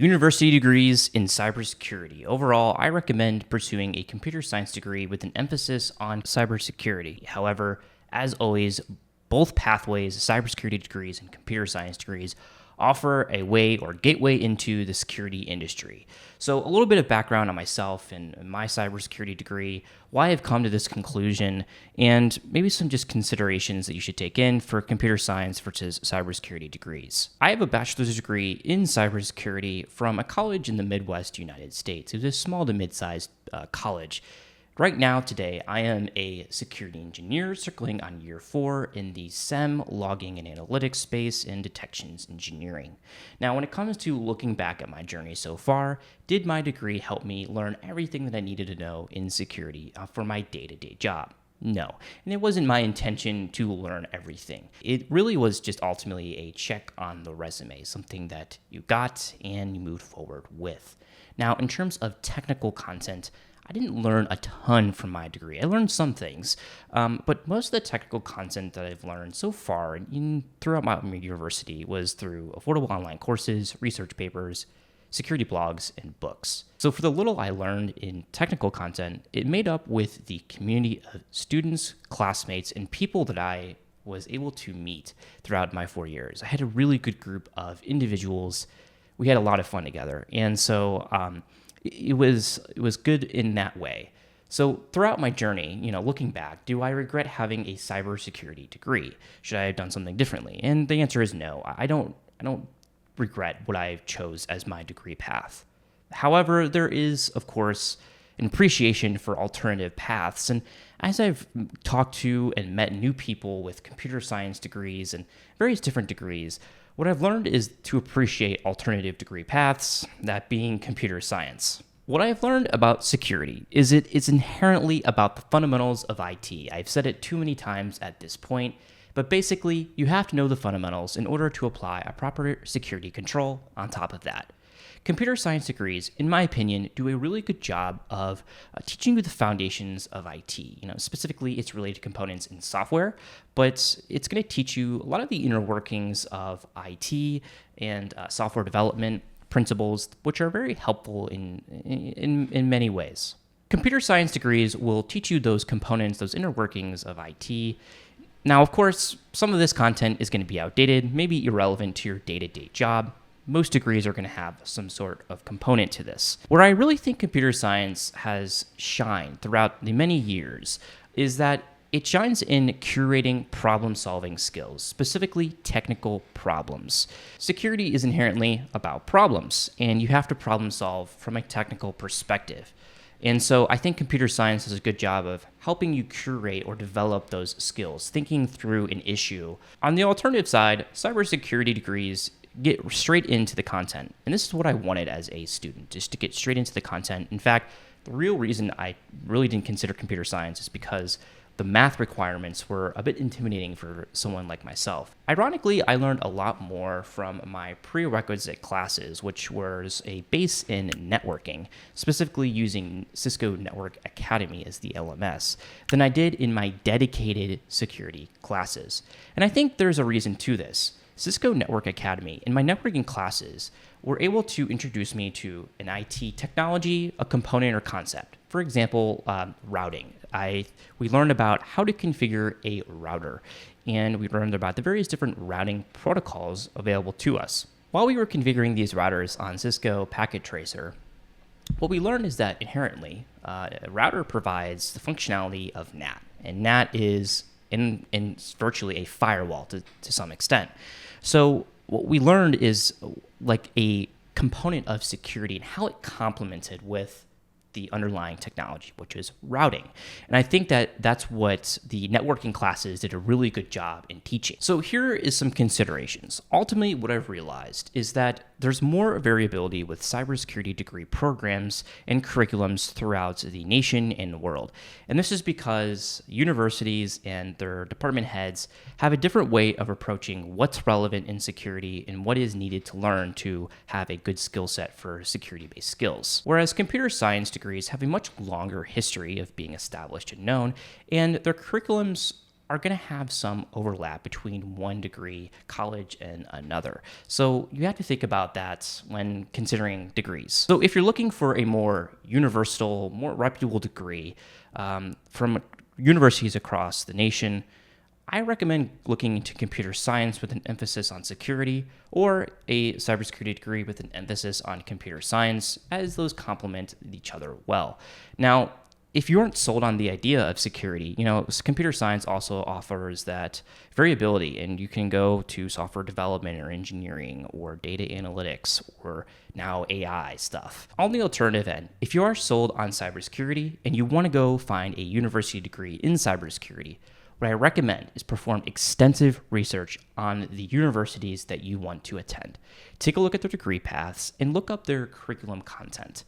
University degrees in cybersecurity. Overall, I recommend pursuing a computer science degree with an emphasis on cybersecurity. However, as always, both pathways, cybersecurity degrees and computer science degrees, offer a way or gateway into the security industry. So, a little bit of background on myself and my cybersecurity degree, why I've come to this conclusion, and maybe some just considerations that you should take in for computer science versus cybersecurity degrees. I have a bachelor's degree in cybersecurity from a college in the Midwest United States. It was a small to mid-sized college. Right now, today, I am a security engineer circling on year 4 in the SEM, logging and analytics space in detections engineering. Now, when it comes to looking back at my journey so far, did my degree help me learn everything that I needed to know in security for my day-to-day job? No, and it wasn't my intention to learn everything. It really was just ultimately a check on the resume, something that you got and you moved forward with. Now, in terms of technical content, I didn't learn a ton from my degree. I learned some things, but most of the technical content that I've learned so far throughout my university was through affordable online courses, research papers, security blogs, and books. So for the little I learned in technical content, it made up with the community of students, classmates, and people that I was able to meet throughout my 4 years. I had a really good group of individuals. We had a lot of fun together, and so it was good in that way. So throughout my journey, looking back, do I regret having a cybersecurity degree? Should I have done something differently? And the answer is no. I don't regret what I chose as my degree path. However, there is, of course, an appreciation for alternative paths. And as I've talked to and met new people with computer science degrees and various different degrees, what I've learned is to appreciate alternative degree paths, that being computer science. What I've learned about security is it's inherently about the fundamentals of IT. I've said it too many times at this point, but basically, you have to know the fundamentals in order to apply a proper security control on top of that. Computer science degrees, in my opinion, do a really good job of teaching you the foundations of IT. Specifically, it's related to components in software, but it's going to teach you a lot of the inner workings of IT and software development principles, which are very helpful in many ways. Computer science degrees will teach you those components, those inner workings of IT. Now, of course, some of this content is going to be outdated, maybe irrelevant to your day-to-day job. Most degrees are going to have some sort of component to this. Where I really think computer science has shined throughout the many years is that it shines in curating problem-solving skills, specifically technical problems. Security is inherently about problems, and you have to problem solve from a technical perspective. And so I think computer science does a good job of helping you curate or develop those skills, thinking through an issue. On the alternative side, cybersecurity degrees get straight into the content. And this is what I wanted as a student, just to get straight into the content. In fact, the real reason I really didn't consider computer science is because the math requirements were a bit intimidating for someone like myself. Ironically, I learned a lot more from my prerequisite classes, which was a base in networking, specifically using Cisco Network Academy as the LMS, than I did in my dedicated security classes. And I think there's a reason to this. Cisco Network Academy, in my networking classes, were able to introduce me to an IT technology, a component or concept. For example, routing. We learned about how to configure a router, and we learned about the various different routing protocols available to us. While we were configuring these routers on Cisco Packet Tracer, what we learned is that inherently, a router provides the functionality of NAT, and NAT is in virtually a firewall to some extent. So what we learned is like a component of security and how it complemented with the underlying technology, which is routing. And I think that that's what the networking classes did a really good job in teaching. So here is some considerations. Ultimately, what I've realized is that there's more variability with cybersecurity degree programs and curriculums throughout the nation and the world. And this is because universities and their department heads have a different way of approaching what's relevant in security and what is needed to learn to have a good skill set for security-based skills. Whereas computer science degrees have a much longer history of being established and known, and their curriculums are going to have some overlap between one degree college and another. So you have to think about that when considering degrees. So if you're looking for a more universal, more reputable degree from universities across the nation, I recommend looking into computer science with an emphasis on security, or a cybersecurity degree with an emphasis on computer science, as those complement each other well. Now, if you aren't sold on the idea of security, computer science also offers that variability, and you can go to software development or engineering or data analytics or now AI stuff. On the alternative end, if you are sold on cybersecurity and you want to go find a university degree in cybersecurity, what I recommend is perform extensive research on the universities that you want to attend. Take a look at their degree paths and look up their curriculum content.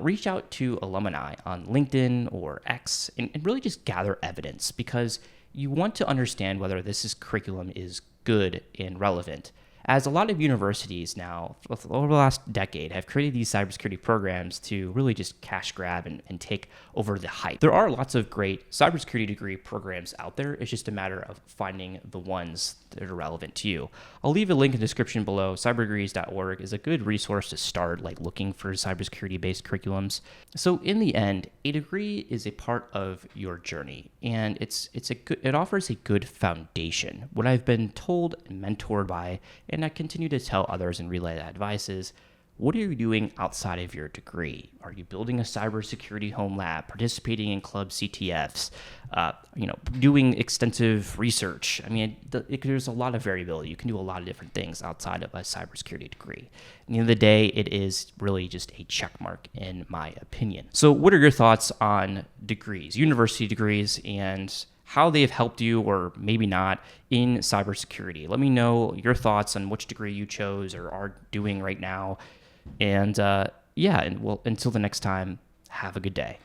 Reach out to alumni on LinkedIn or X and really just gather evidence, because you want to understand whether this curriculum is good and relevant. As a lot of universities now, over the last decade, have created these cybersecurity programs to really just cash grab and take over the hype. There are lots of great cybersecurity degree programs out there. It's just a matter of finding the ones that are relevant to you. I'll leave a link in the description below. Cyberdegrees.org is a good resource to start, like looking for cybersecurity-based curriculums. So in the end, a degree is a part of your journey, and it offers a good foundation. What I've been told and mentored by, and I continue to tell others and relay that advice, is what are you doing outside of your degree? Are you building a cybersecurity home lab, participating in club CTFs, doing extensive research? I mean, there's a lot of variability. You can do a lot of different things outside of a cybersecurity degree. At the end of the day, it is really just a check mark, in my opinion. So what are your thoughts on degrees, university degrees, and how they have helped you, or maybe not, in cybersecurity? Let me know your thoughts on which degree you chose or are doing right now. And until the next time, have a good day.